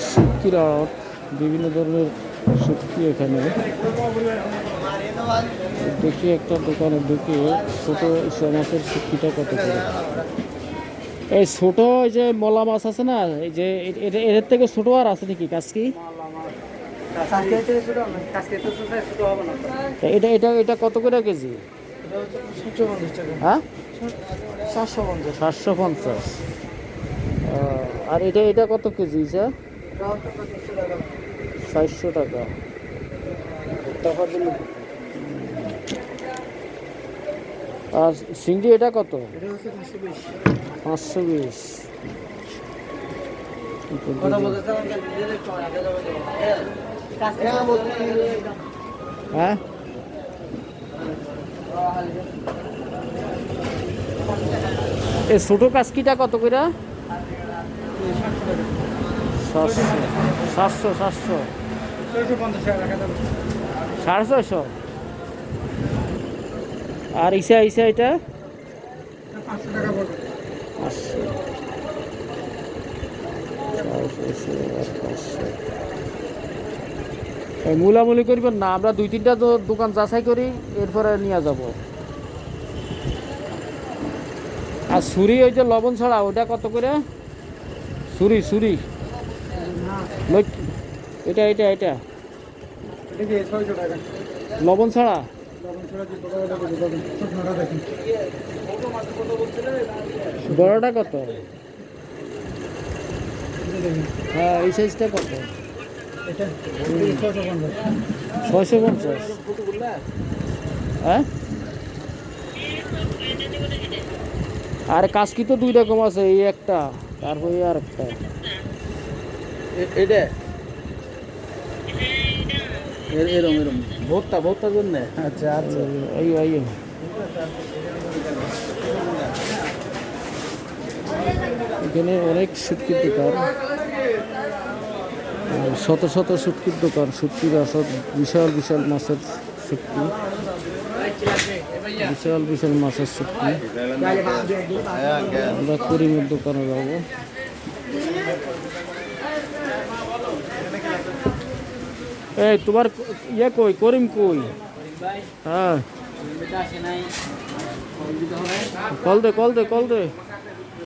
শুটকির আড়ত, বিভিন্ন ধরনের শুটকি এখানে। দেখি একটা দোকানে ঢুকে ছোট ইসা মাছের শুটকিটা কত করে। এই ছোট এই যে মলা মাছ আছে না, এই যে এর থেকে ছোট আর আছে নাকি কাজকি? এটা এটা এটা কত করে কেজি? হ্যাঁ, 750। আর এটা এটা কত কেজি? 400 টাকা। আর সিংড়ি এটা কত? 520। হ্যাঁ, এই ছোট কাজকিটা কত করে? 700 700 700 650। আর ইসা ইসা এটা 500। মূলামূলি করবেন না, আমরা 2-3টা দোকান যাচাই করি, এরপরে নিয়ে যাব। আর ছুরি ওই যে লবণ ছাড়া ওটা কত করে? ছুরি ছুরি এটা এটা এটা লবণ ছাড়া। বড়টা কত? হ্যাঁ, এই সাইজটা কত? 650। হ্যাঁ, আর কাজকি তো 2 রকম আছে, এই একটা তারপরে আর একটা। এটা এরম এরম ভোক্তা ভোক্তার জন্য। আচ্ছা আচ্ছা, এই এই এখানে অনেক শুটকির দোকান, শত শত শুটকির দোকান। শুটকির আসত, বিশাল বিশাল মাছের শুটকি, বিশাল বিশাল মাছের শুটকি। আমরা করিমের দোকানে যাবো। এই তোমার ইয়ে কই, করিম কই? হ্যাঁ, কল দে কল দে কল দে।